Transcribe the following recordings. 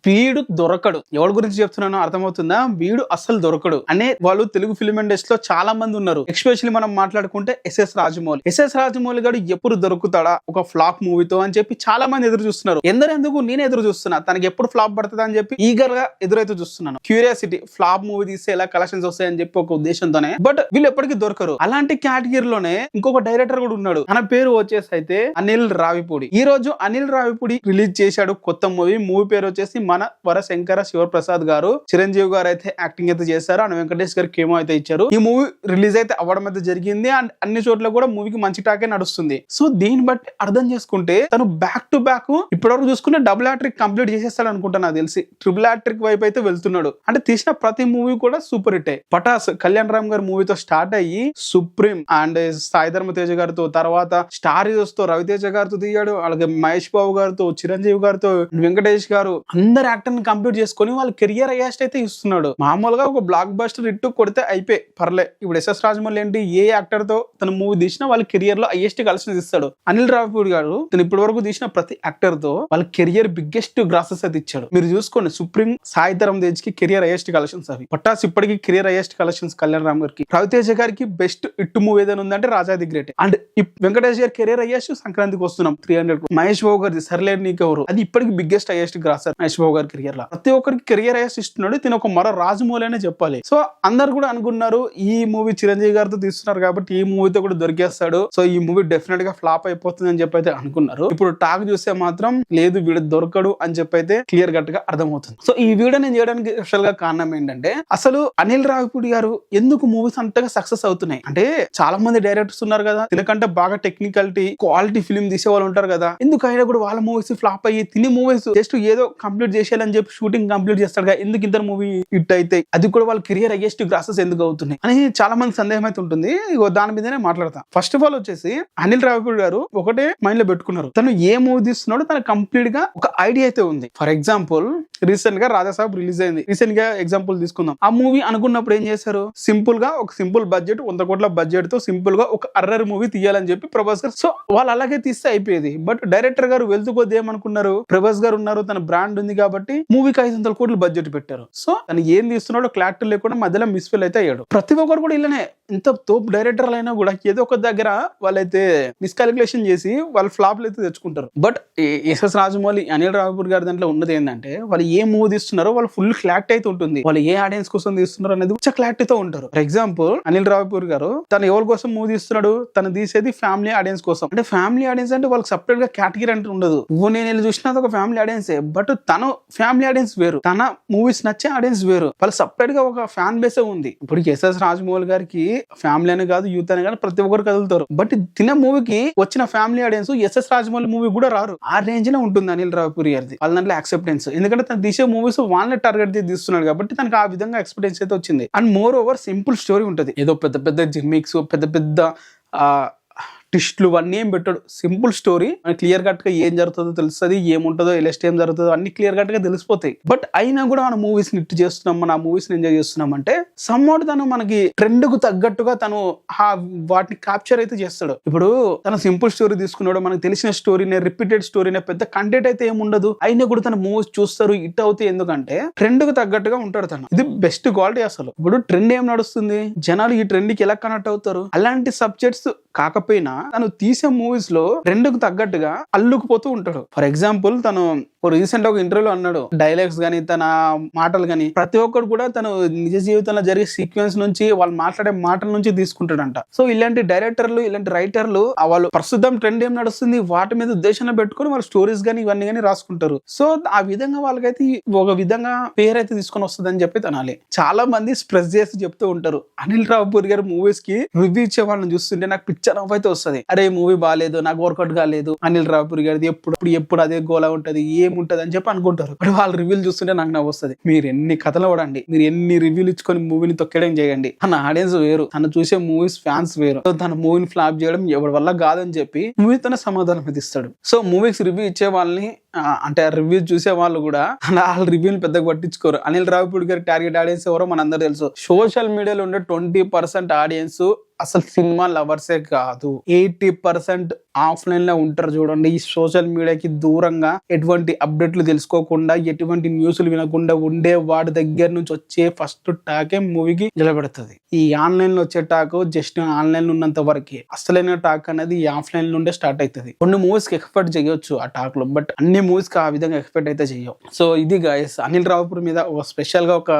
వీడు దొరకడు. ఎవరి గురించి చెప్తున్నానో అర్థమవుతుందా? వీడు అస్సలు దొరకడు అనే వాళ్ళు తెలుగు ఫిల్మ్ ఇండస్ట్రీలో చాలా మంది ఉన్నారు. ఎస్పెషల్లీ మనం మాట్లాడుకుంటే ఎస్ఎస్ రాజమౌళి గారు ఎప్పుడు దొరుకుతాడా ఒక ఫ్లాప్ మూవీతో అని చెప్పి చాలా మంది ఎదురు చూస్తున్నారు. ఎందరెందుకు నేను ఎదురు చూస్తున్నా, తనకి ఎప్పుడు ఫ్లాప్ పడుతుంది అని చెప్పి ఈగర్ గా ఎదురైతే చూస్తున్నాను. క్యూరియాసిటీ, ఫ్లాప్ మూవీ తీస్తే ఎలా కలెక్షన్స్ వస్తాయని చెప్పి ఒక ఉద్దేశంతోనే. బట్ వీళ్ళు ఎప్పటికీ దొరకరు. అలాంటి కేటగిరీలోనే ఇంకొక డైరెక్టర్ కూడా ఉన్నాడు. తన పేరు వచ్చేసి అయితే అనిల్ రావిపూడి. ఈ రోజు అనిల్ రావిపూడి రిలీజ్ చేశాడు కొత్త మూవీ పేరు వచ్చేసి మన వరశంకర శివప్రసాద్ గారు. చిరంజీవి గారు అయితే యాక్టింగ్ అయితే చేశారు. అండ్ వెంకటేష్ గారికి కేమో అయితే ఇచ్చారు. ఈ మూవీ రిలీజ్ అయితే అవ్వడం అయితే జరిగింది. అండ్ అన్ని చోట్ల కూడా మూవీకి మంచి టాకే నడుస్తుంది. సో దీన్ని బట్టి అర్థం చేసుకుంటే తను బ్యాక్ టు బ్యాక్ ఇప్పటివరకు చూసుకుంటే డబుల్ హ్యాట్రిక్ కంప్లీట్ చేసేస్తాడు అనుకుంటా. నాకు తెలిసి ట్రిపుల్ హ్యాట్రిక్ వైపు అయితే వెళ్తున్నాడు. అంటే తీసిన ప్రతి మూవీ కూడా సూపర్ హిట్. పటాస్ కళ్యాణ్ రామ్ గారి మూవీతో స్టార్ట్ అయ్యి సుప్రీం అండ్ సాయి ధర్మ తేజ గారితో, తర్వాత స్టార్ హీరోస్ తో రవితేజ గారితో తీయాడు. అలాగే మహేష్ బాబు గారితో, చిరంజీవి గారితో, వెంకటేష్ గారు అందరు యాక్టర్ ని కంప్లీట్ చేసుకుని వాళ్ళ కెరియర్ హైయెస్ట్ అయితే ఇస్తున్నాడు. మామూలుగా ఒక బ్లాక్ బస్టర్ హిట్ కొడితే అయిపోయి పర్లే. ఇప్పుడు ఎస్ఎస్ రాజమౌళి ఏంటి, ఏ యాక్టర్ తో తన మూవీ తీసినా వాళ్ళ కెరియర్ లో హైయెస్ట్ కలెక్షన్స్ ఇస్తాడు. అనిల్ రావిపూడి గారు తను ఇప్పటి వరకు తీసిన ప్రతి యాక్టర్ తో వాళ్ళ కెరియర్ బిగ్గెస్ట్ గ్రాసెస్ అయితే ఇచ్చాడు. మీరు చూసుకోండి, సుప్రీం సాయి ధరమ్ తేజ్ కి కెరియర్ హైయెస్ట్ కలెక్షన్స్ అవి. పటాస్ ఇప్పటికి career highest collections Kalyan Ram గారికి. రవితేజ గారికి బెస్ట్ హిట్ మూవీ ఏదైనా ఉందంటే రాజా ది గ్రేట్. అండ్ వెంకటేష్ గారి కెరియర్ హైయెస్ట్ సంక్రాంతికి వస్తున్నాం 300. మహేష్ బాబు గారి సర్లేడు నీకెవరు, అది ఇప్పటికి biggest highest grosser Mahesh Babu గారి కెరియర్ లో. ప్రతి ఒక్కరికి కెరియర్ హైయెస్ట్ ఇస్తున్నాడు. తిన ఒక మరో రాజమౌళి అనే చెప్పాలి. సో అందరు కూడా అనుకున్నారు ఈ మూవీ చిరంజీవి గారితో తీస్తున్నారు కాబట్టి ఈ మూవీతో కూడా దొరికేస్తాడు. సో ఈ మూవీ డెఫినెట్ గా ఫ్లాప్ అయిపోతుంది అని చెప్పి అయితే అనుకున్నారు. ఇప్పుడు టాక్ చూస్తే మాత్రం లేదు, వీడు దొరకడు అని చెప్పి అయితే క్లియర్ కట్ గా అర్థమవుతుంది. సో ఈ వీడియో నేను చేయడానికి స్పెషల్ గా కారణం ఏంటంటే, అసలు అనిల్ రావిపూడి గారు ఎందుకు మూవీస్ అంతగా సక్సెస్ అవుతున్నాయి అంటే, చాలా మంది డైరెక్టర్స్ ఉన్నారు కదా, తినకంటే బాగా టెక్నికలిటీ క్వాలిటీ ఫిల్మ్ తీసే వాళ్ళు ఉంటారు కదా, ఎందుకు అయినా కూడా వాళ్ళ మూవీస్ ఫ్లాప్ అయ్యి తిని మూవీస్ జస్ట్ ఏదో కంప్లీట్ చేసేయాలని చెప్పి షూటింగ్ కంప్లీట్ చేస్తాడు కదా, ఎందుకు ఇద్దరు మూవీ హిట్ అయితే అది కూడా వాళ్ళ కెరియర్ హైయెస్ట్ గ్రాసెస్ ఎందుకు అవుతున్నాయి అని చాలా మంది సందేహం అయితే ఉంటుంది. దాని మీదనే మాట్లాడతాం. ఫస్ట్ ఆఫ్ ఆల్ వచ్చేసి అనిల్ రావిపూడి గారు ఒకటే మైండ్ లో పెట్టుకున్నారు, తను ఏ మూవీ తీస్తున్నాడో తనకు కంప్లీట్ గా ఒక ఐడియా అయితే ఉంది. ఫర్ ఎగ్జాంపుల్ రీసెంట్ గా రాజాసాబ్ రిలీజ్ అయింది. రీసెంట్ గా ఎగ్జాంపుల్ తీసుకుందాం. ఆ మూవీ అనుకున్నప్పుడు ఏం చేశారు, సింపుల్ గా ఒక సింపుల్ బడ్జెట్ 100 కోట్ల బడ్జెట్ తో సింపుల్ గా ఒక అర్రర్ మూవీ తీయాలని చెప్పి ప్రభాస్ గారు. సో వాళ్ళు అలాగే తీస్తే అయిపోయేది. బట్ డైరెక్టర్ గారు వెళ్తూ కొద్ది ఏమనుకున్నారు, ప్రభాస్ గారు ఉన్నారు, తన బ్రాండ్ ఉంది కాబట్టి మూవీకి 500 కోట్లు బడ్జెట్ పెట్టారు. సో తను ఏం తీస్తున్నాడో క్లారిటీ లేకుండా మధ్యలో మిస్ఫిల్ అయితే అయ్యాడు. ప్రతి ఒక్కరు కూడా ఇలానే, ఇంత తోపు డైరెక్టర్లు అయినా కూడా ఏదో ఒక దగ్గర వాళ్ళైతే మిస్కాలిక్యులేషన్ చేసి వాళ్ళు ఫ్లాప్లు అయితే తెచ్చుకుంటారు. బట్ ఎస్ఎస్ రాజమౌళి అనిల్ రావిపూడి గారి దాంట్లో ఉన్నది ఏంటంటే, వాళ్ళు ఏ మూవీ తీస్తున్నారో వాళ్ళు ఫుల్ క్లారిటీ అయితే ఉంటుంది. వాళ్ళు ఏ ఆడియన్స్ కోసం తీస్తున్నారు అనేది కొంచెం క్లారిటీతో ఉంటారు. ఫర్ ఎగ్జాంపుల్ అనిల్ రావిపూడి గారు తను ఎవరి కోసం మూవీ తీస్తున్నాడు, తను తీసేది ఫ్యామిలీ ఆడియన్స్ కోసం. అంటే ఫ్యామిలీ ఆడియన్స్ అంటే వాళ్ళకి సపరేట్ గా కేటగిరీ అంటే ఉండదు. నేను చూసినది ఒక ఫ్యామిలీ ఆడియన్సే, బట్ తను ఫ్యామిలీ ఆడియన్స్ వేరు, తన మూవీస్ నచ్చే ఆడియన్స్ వేరు. వాళ్ళు సపరేట్ గా ఒక ఫ్యాన్ బేసే ఉంది. ఇప్పుడు ఎస్ఎస్ రాజమౌళి గారికి ఫ్యామిలీ అని కాదు, యూత్ అని కాదు, ప్రతి ఒక్కరు కదులుతారు. బట్ తినే మూవీకి వచ్చిన family audience SS Rajamouli movie కూడా రారు. ఆ రేంజ్ లో ఉంటుంది అనిల్ రావిపూడి గారిది. వాళ్ళ దాంట్లో యాక్సెప్టెన్స్, ఎందుకంటే తను తీసే మూవీస్ వాళ్ళని టార్గెట్ తీస్తున్నాడు కాబట్టి తనకు ఆ విధంగా ఎక్స్పీరియన్స్ అయితే వచ్చింది. And more over simple story ఉంటది. ఏదో పెద్ద పెద్ద జిమ్మిక్స్, పెద్ద పెద్ద ట్విస్ట్లు అన్నీ ఏం పెట్టాడు. సింపుల్ స్టోరీ, క్లియర్ కట్ గా ఏం జరుగుతుందో తెలుస్తుంది, ఏముంటుందో ఎలాస్ట్ ఏం జరుగుతుందో అన్ని క్లియర్ కట్ గా తెలిసిపోతాయి. బట్ అయినా కూడా మన మూవీస్ ని చేస్తున్నాం, మన మూవీస్ ని ఎంజాయ్ చేస్తున్నాం అంటే సమ్వాట్ తను మనకి ట్రెండ్ కు తగ్గట్టుగా తను వాటిని క్యాప్చర్ అయితే చేస్తాడు. ఇప్పుడు తన సింపుల్ స్టోరీ తీసుకున్నాడు, మనకు తెలిసిన స్టోరీనే, రిపీటెడ్ స్టోరీనే, పెద్ద కంటెంట్ అయితే ఏముండదు. అయినా కూడా తన మూవీస్ చూస్తారు, హిట్ అవుతాయి. ఎందుకంటే ట్రెండ్ కు తగ్గట్టుగా ఉంటాడు తను. ఇది బెస్ట్ క్వాలిటీ. అసలు ఇప్పుడు ట్రెండ్ ఏం నడుస్తుంది, జనాలు ఈ ట్రెండ్ కి ఎలా కనెక్ట్ అవుతారు, అలాంటి సబ్జెక్ట్స్ కాకపోయినా తను తీసే మూవీస్ లో ట్రెండ్ కు తగ్గట్టుగా అల్లుకుపోతూ ఉంటాడు. ఫర్ ఎగ్జాంపుల్ తను రీసెంట్ ఒక ఇంటర్వ్యూలో అన్నాడు, డైలాగ్స్ గానీ తన మాటలు గానీ ప్రతి ఒక్కరు కూడా తను నిజ జీవితంలో జరిగే సీక్వెన్స్ నుంచి, వాళ్ళు మాట్లాడే మాటల నుంచి తీసుకుంటాడంట. సో ఇలాంటి డైరెక్టర్లు, ఇలాంటి రైటర్లు వాళ్ళు ప్రస్తుతం ట్రెండ్ ఏం నడుస్తుంది వాటి మీద ఉద్దేశంలో పెట్టుకుని వాళ్ళ స్టోరీస్ గానీ ఇవన్నీ గానీ రాసుకుంటారు. సో ఆ విధంగా వాళ్ళకైతే ఒక విధంగా పేరైతే తీసుకొని వస్తుంది అని చెప్పి తనాలి. చాలా మంది స్ప్రెస్ చేసి చెప్తూ ఉంటారు, అనిల్ రావిపూడి గారి మూవీస్ కి రివ్యూ ఇచ్చే వాళ్ళని చూస్తుంటే నాకు పిక్చర్ ఆఫ్ అయితే వస్తుంది. అరే మూవీ బాగాలేదు, నాకు వర్కౌట్ కాలేదు, అనిల్ రావిపూడి గారిది ఎప్పుడు అదే గోలా ఉంటది, ఏముంటది అని చెప్పి అనుకుంటారు. బట్ వాళ్ళ రివ్యూలు చూస్తుంటే నాకు నవ్వు వస్తుంది. మీరు ఎన్ని కథలు పడండి, మీరు ఎన్ని రివ్యూలు ఇచ్చుకొని మూవీని తొక్కడం చేయండి, తన ఆడియన్స్ వేరు, తను చూసే మూవీస్ ఫ్యాన్స్ వేరు. తన మూవీని ఫ్లాప్ చేయడం ఎవరి వల్ల కాదని చెప్పి మూవీతోనే సమాధానం ఇస్తాడు. సో మూవీస్ రివ్యూ ఇచ్చే వాళ్ళని, అంటే రివ్యూ చూసే వాళ్ళు కూడా వాళ్ళ రివ్యూని పెద్దగా పట్టించుకోరు. అనిల్ రావిపూడి గారి టార్గెట్ ఆడియన్స్ ఎవరో మనందరూ తెలుసు. సోషల్ మీడియాలో ఉండే 20% ఆడియన్స్ అసలు సినిమా లవర్సే కాదు, 80% ఆఫ్లైన్ లో ఉంటారు చూడండి. ఈ సోషల్ మీడియాకి దూరంగా ఎటువంటి అప్డేట్లు తెలుసుకోకుండా, ఎటువంటి న్యూస్లు వినకుండా ఉండే వాడి దగ్గర నుంచి వచ్చే ఫస్ట్ టాకే మూవీకి నిలబెడుతుంది. ఈ ఆన్లైన్ లో వచ్చే టాక్ జస్ట్ ఆన్లైన్ లో ఉన్నంత వరకే. అసలైన టాక్ అనేది ఈ ఆఫ్లైన్ నుండే స్టార్ట్ అవుతుంది. కొన్ని మూవీస్ కి ఎక్స్పెక్ట్ చేయొచ్చు ఆ టాక్ లో, బట్ అన్ని మూవీస్ కి ఆ విధంగా ఎక్స్పెక్ట్ అయితే చేయవు. సో ఇది గైస్, అనిల్ రావుపూర్ మీద ఒక స్పెషల్ గా ఒక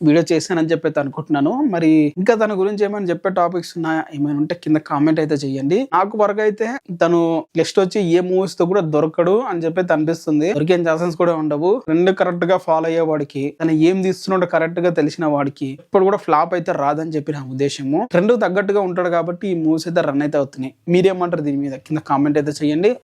వీడియో చేశానని చెప్పి అనుకుంటున్నాను. మరి ఇంకా తన గురించి ఏమైనా చెప్పే టాపిక్స్ ఉన్నాయా, ఏమైనా ఉంటే కింద కామెంట్ అయితే చేయండి. నాకు వరకు అయితే తను నెక్స్ట్ వచ్చి ఏ మూవీస్ తో కూడా దొరకడు అని చెప్పి అనిపిస్తుంది. దొరికే ఛాన్సెస్ కూడా ఉండవు. రెండు కరెక్ట్ గా ఫాలో అయ్యే వాడికి, తను ఏం తీస్తున్నాడో కరెక్ట్ గా తెలిసిన వాడికి ఇప్పుడు కూడా ఫ్లాప్ అయితే రాదని చెప్పి నా ఉద్దేశము. రెండు తగ్గట్టుగా ఉంటాడు కాబట్టి ఈ మూవీస్ అయితే రన్ అయితే అవుతున్నాయి. మీరేమంటారు దీని మీద కింద కామెంట్ అయితే చేయండి.